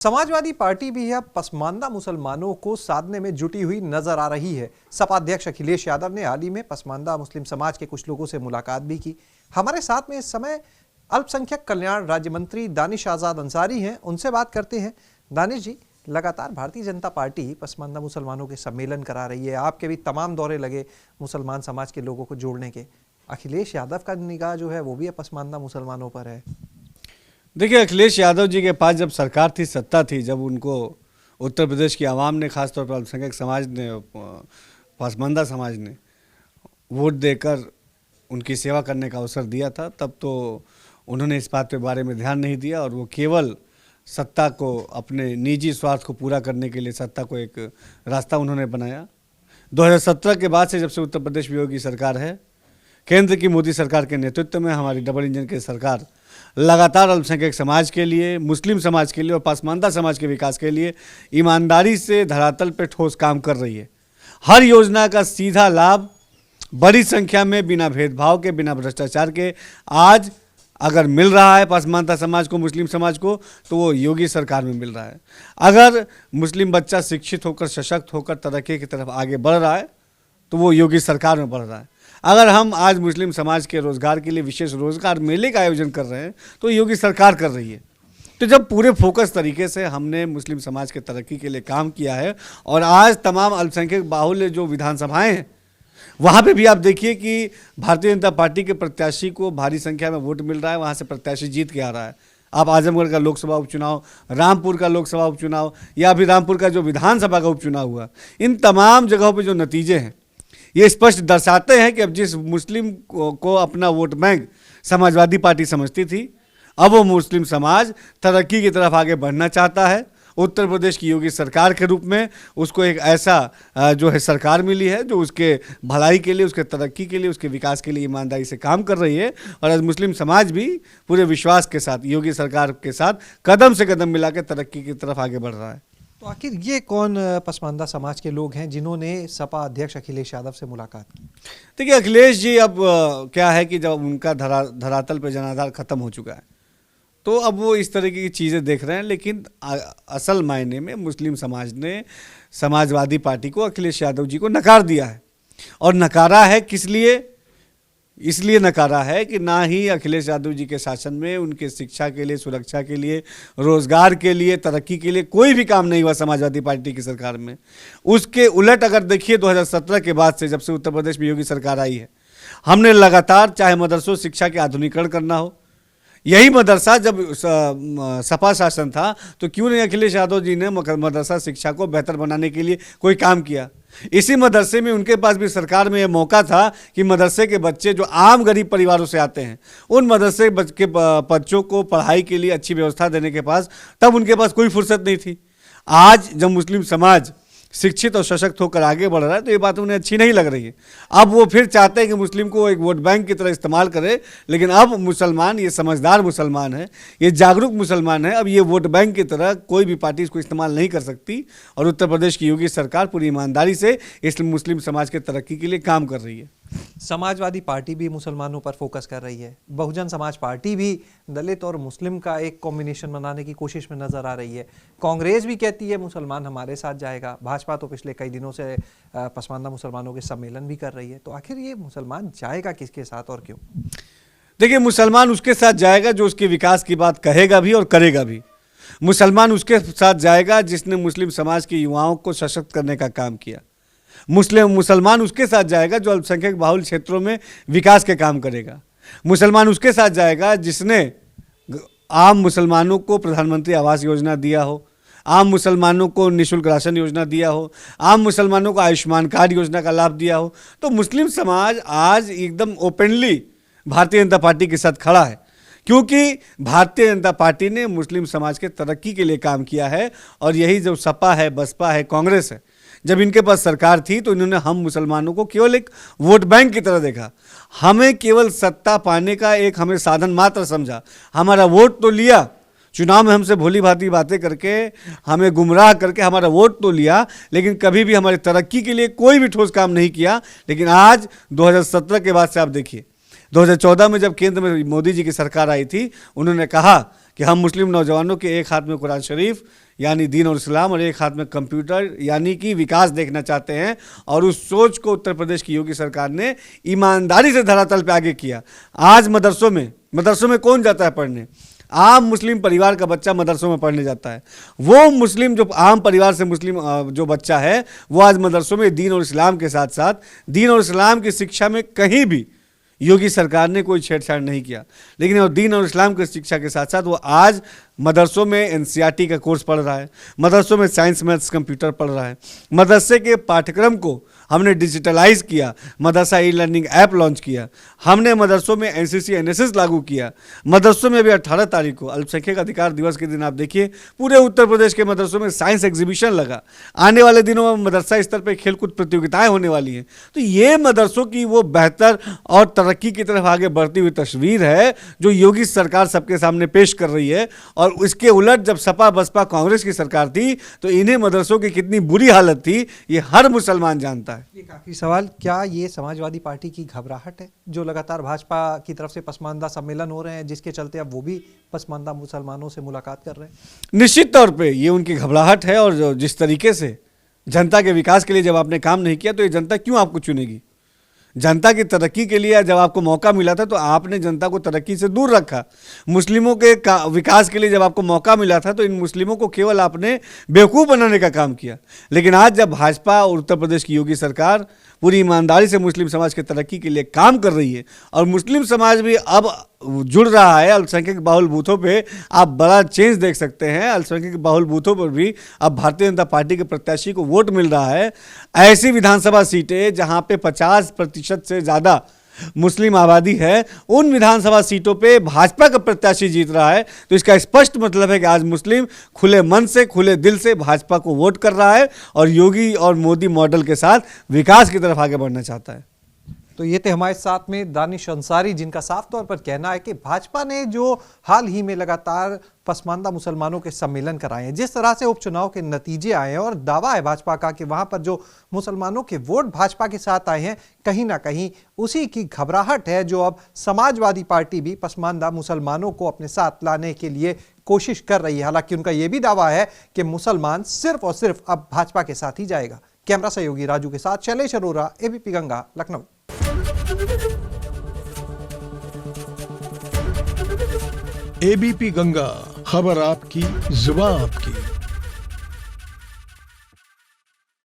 Samajwadi party भी अब पसमानदा मुसलमानों को साधने में जुटी हुई नजर आ रही है। सपा अध्यक्ष अखिलेश यादव ने हाल ही में पसमानदा मुस्लिम समाज के कुछ लोगों से मुलाकात भी की। हमारे साथ में इस समय अल्पसंख्यक कल्याण राज्य मंत्री दानिश आजाद अंसारी हैं, उनसे बात करते हैं। दानिश जी, लगातार भारतीय जनता पार्टी पसमानदा मुसलमानों के सम्मेलन करा रही है, आपके भी तमाम दौरे लगे मुसलमान समाज के लोगों को जोड़ने के। अखिलेश यादव का निगाह जो है वो भी पसमानदा मुसलमानों पर है। देखिए, अखिलेश यादव जी के पास जब सरकार थी, सत्ता थी, जब उनको उत्तर प्रदेश की आवाम ने, खासतौर पर अल्पसंख्यक समाज ने, पसमानदा समाज ने वोट देकर उनकी सेवा करने का अवसर दिया था, तब तो उन्होंने इस बात के बारे में ध्यान नहीं दिया और वो केवल सत्ता को, अपने निजी स्वार्थ को पूरा करने के लिए सत्ता को एक रास्ता उन्होंने बनाया। 2017 के बाद से, जब से उत्तर प्रदेश में योगी सरकार है, केंद्र की मोदी सरकार के नेतृत्व में हमारी डबल इंजन की सरकार लगातार अल्पसंख्यक समाज के लिए, मुस्लिम समाज के लिए और पसमानदा समाज के विकास के लिए ईमानदारी से धरातल पर ठोस काम कर रही है। हर योजना का सीधा लाभ बड़ी संख्या में, बिना भेदभाव के, बिना भ्रष्टाचार के आज अगर मिल रहा है पसमानदा समाज को, मुस्लिम समाज को, तो वो योगी सरकार में मिल रहा है। अगर मुस्लिम बच्चा शिक्षित होकर, सशक्त होकर तरक्की की तरफ आगे बढ़ रहा है तो वो योगी सरकार में बढ़ रहा है। अगर हम आज मुस्लिम समाज के रोज़गार के लिए विशेष रोज़गार मेले का आयोजन कर रहे हैं तो योगी सरकार कर रही है। तो जब पूरे फोकस तरीके से हमने मुस्लिम समाज के तरक्की के लिए काम किया है और आज तमाम अल्पसंख्यक बाहुल्य जो विधानसभाएं हैं वहाँ पे भी आप देखिए कि भारतीय जनता पार्टी के प्रत्याशी को भारी संख्या में वोट मिल रहा है, वहाँ से प्रत्याशी जीत के आ रहा है। आप आजमगढ़ का लोकसभा उपचुनाव, रामपुर का लोकसभा उपचुनाव या अभी रामपुर का जो विधानसभा का उपचुनाव हुआ, इन तमाम जगहों पर जो नतीजे हैं ये स्पष्ट दर्शाते हैं कि अब जिस मुस्लिम को अपना वोट बैंक समाजवादी पार्टी समझती थी, अब वो मुस्लिम समाज तरक्की की तरफ आगे बढ़ना चाहता है। उत्तर प्रदेश की योगी सरकार के रूप में उसको एक ऐसा जो है सरकार मिली है जो उसके भलाई के लिए, उसके तरक्की के लिए, उसके विकास के लिए ईमानदारी से काम कर रही है। और आज मुस्लिम समाज भी पूरे विश्वास के साथ योगी सरकार के साथ कदम से कदम मिला के तरक्की की तरफ आगे बढ़ रहा है। तो आखिर ये कौन पसमानदा समाज के लोग हैं जिन्होंने सपा अध्यक्ष अखिलेश यादव से मुलाकात की? देखिए, अखिलेश जी अब क्या है कि जब उनका धरातल पे जनाधार खत्म हो चुका है तो अब वो इस तरह की चीज़ें देख रहे हैं। लेकिन असल मायने में मुस्लिम समाज ने समाजवादी पार्टी को, अखिलेश यादव जी को नकार दिया है। और नकारा है किस लिए? इसलिए नकारा है कि ना ही अखिलेश यादव जी के शासन में उनके शिक्षा के लिए, सुरक्षा के लिए, रोजगार के लिए, तरक्की के लिए कोई भी काम नहीं हुआ समाजवादी पार्टी की सरकार में। उसके उलट अगर देखिए 2017 के बाद से, जब से उत्तर प्रदेश में योगी सरकार आई है, हमने लगातार, चाहे मदरसों शिक्षा के आधुनिकीकरण करना हो, यही मदरसा जब सपा शासन था तो क्यों नहीं अखिलेश यादव जी ने मदरसा शिक्षा को बेहतर बनाने के लिए कोई काम किया। इसी मदरसे में उनके पास भी सरकार में यह मौका था कि मदरसे के बच्चे जो आम गरीब परिवारों से आते हैं, उन मदरसे के बच्चों को पढ़ाई के लिए अच्छी व्यवस्था देने के पास तब उनके पास कोई फुर्सत नहीं थी। आज जब मुस्लिम समाज शिक्षित और सशक्त होकर आगे बढ़ रहा है तो ये बात उन्हें अच्छी नहीं लग रही है। अब वो फिर चाहते हैं कि मुस्लिम को एक वोट बैंक की तरह इस्तेमाल करे। लेकिन अब मुसलमान, ये समझदार मुसलमान है, ये जागरूक मुसलमान है, अब ये वोट बैंक की तरह कोई भी पार्टी इसको इस्तेमाल नहीं कर सकती। और उत्तर प्रदेश की योगी सरकार पूरी ईमानदारी से इस मुस्लिम समाज के तरक्की के लिए काम कर रही है। समाजवादी पार्टी भी मुसलमानों पर फोकस कर रही है, बहुजन समाज पार्टी भी दलित और मुस्लिम का एक कॉम्बिनेशन बनाने की कोशिश में नजर आ रही है। कांग्रेस भी कहती है मुसलमान हमारे साथ जाएगा। भाजपा तो पिछले कई दिनों से पसमानदा मुसलमानों के सम्मेलन भी कर रही है। तो आखिर ये मुसलमान जाएगा किसके साथ और क्यों? देखिए, मुसलमान उसके साथ जाएगा जो उसके विकास की बात कहेगा भी और करेगा भी। मुसलमान उसके साथ जाएगा जिसने मुस्लिम समाज के युवाओं को सशक्त करने का काम किया। मुसलमान उसके साथ जाएगा जो अल्पसंख्यक बाहुल क्षेत्रों में विकास के काम करेगा। मुसलमान उसके साथ जाएगा जिसने आम मुसलमानों को प्रधानमंत्री आवास योजना दिया हो, आम मुसलमानों को निःशुल्क राशन योजना दिया हो, आम मुसलमानों को आयुष्मान कार्ड योजना का लाभ दिया हो। तो मुस्लिम समाज आज एकदम ओपनली भारतीय जनता पार्टी के साथ खड़ा है, क्योंकि भारतीय जनता पार्टी ने मुस्लिम समाज के तरक्की के लिए काम किया है। और यही जो सपा है, बसपा है, कांग्रेस है, जब इनके पास सरकार थी तो इन्होंने हम मुसलमानों को केवल एक वोट बैंक की तरह देखा। हमें केवल सत्ता पाने का एक हमें साधन मात्र समझा। हमारा वोट तो लिया, चुनाव में हमसे भोली भांति बातें करके, हमें गुमराह करके हमारा वोट तो लिया, लेकिन कभी भी हमारी तरक्की के लिए कोई भी ठोस काम नहीं किया। लेकिन आज 2017 के बाद से आप देखिए, 2014 में जब केंद्र में मोदी जी की सरकार आई थी, उन्होंने कहा कि हम मुस्लिम नौजवानों के एक हाथ में कुरान शरीफ, यानी दीन और इस्लाम, और एक हाथ में कंप्यूटर यानी कि विकास देखना चाहते हैं। और उस सोच को उत्तर प्रदेश की योगी सरकार ने ईमानदारी से धरातल पे आगे किया। आज मदरसों में कौन जाता है पढ़ने? आम मुस्लिम परिवार का बच्चा मदरसों में पढ़ने जाता है। वो मुस्लिम जो आम परिवार से मुस्लिम जो बच्चा है वो आज मदरसों में दीन और इस्लाम के साथ साथ दीन और इस्लाम की शिक्षा में कहीं भी योगी सरकार ने कोई छेड़छाड़ नहीं किया। लेकिन वो दीन और इस्लाम की शिक्षा के साथ साथ वो आज मदरसों में एनसीईआरटी का कोर्स पढ़ रहा है, मदरसों में साइंस मैथ्स कंप्यूटर पढ़ रहा है। मदरसे के पाठ्यक्रम को हमने डिजिटलाइज किया, मदरसा ई लर्निंग ऐप लॉन्च किया, हमने मदरसों में एनसीसी एनएसएस लागू किया। मदरसों में अभी 18 तारीख को अल्पसंख्यक अधिकार दिवस के दिन आप देखिए पूरे उत्तर प्रदेश के मदरसों में साइंस एग्जीबिशन लगा। आने वाले दिनों में मदरसा स्तर पर खेलकूद प्रतियोगिताएं होने वाली हैं। तो ये मदरसों की वो बेहतर और तरक्की की तरफ आगे बढ़ती हुई तस्वीर है जो योगी सरकार सबके सामने पेश कर रही है। और इसके उलट जब सपा बसपा कांग्रेस की सरकार थी तो इन्हें मदरसों की कितनी बुरी हालत थी ये हर मुसलमान जानता है। एक आखिरी सवाल, क्या ये समाजवादी पार्टी की घबराहट है जो लगातार भाजपा की तरफ से पसमानदा सम्मेलन हो रहे हैं जिसके चलते अब वो भी पसमानदा मुसलमानों से मुलाकात कर रहे हैं? निश्चित तौर पे ये उनकी घबराहट है। और जिस तरीके से जनता के विकास के लिए जब आपने काम नहीं किया तो ये जनता क्यों आपको चुनेगी? जनता की तरक्की के लिए जब आपको मौका मिला था तो आपने जनता को तरक्की से दूर रखा। मुस्लिमों के विकास के लिए जब आपको मौका मिला था तो इन मुस्लिमों को केवल आपने बेवकूफ़ बनाने का काम किया। लेकिन आज जब भाजपा और उत्तर प्रदेश की योगी सरकार पूरी ईमानदारी से मुस्लिम समाज की तरक्की के लिए काम कर रही है और मुस्लिम समाज भी अब जुड़ रहा है, अल्पसंख्यक बाहुल बूथों पे आप बड़ा चेंज देख सकते हैं। अल्पसंख्यक बाहुल बूथों पर भी अब भारतीय जनता पार्टी के प्रत्याशी को वोट मिल रहा है। ऐसी विधानसभा सीटें जहां पे 50% से ज़्यादा मुस्लिम आबादी है, उन विधानसभा सीटों पे भाजपा का प्रत्याशी जीत रहा है। तो इसका स्पष्ट मतलब है कि आज मुस्लिम खुले मन से खुले दिल से भाजपा को वोट कर रहा है और योगी और मोदी मॉडल के साथ विकास की तरफ आगे बढ़ना चाहता है। तो ये थे हमारे साथ में दानिश अंसारी, जिनका साफ तौर पर कहना है कि भाजपा ने जो हाल ही में लगातार पसमानदा मुसलमानों के सम्मेलन कराए हैं, जिस तरह से उपचुनाव के नतीजे आए हैं और दावा है भाजपा का कि वहां पर जो मुसलमानों के वोट भाजपा के साथ आए हैं, कहीं ना कहीं उसी की घबराहट है जो अब समाजवादी पार्टी भी पसमानदा मुसलमानों को अपने साथ लाने के लिए कोशिश कर रही है। हालांकि उनका यह भी दावा है कि मुसलमान सिर्फ और सिर्फ अब भाजपा के साथ ही जाएगा। कैमरा सहयोगी राजू के साथ शैलेश अरोरा, एबीपी गंगा, लखनऊ। एबीपी गंगा, खबर आपकी, जुबान आपकी।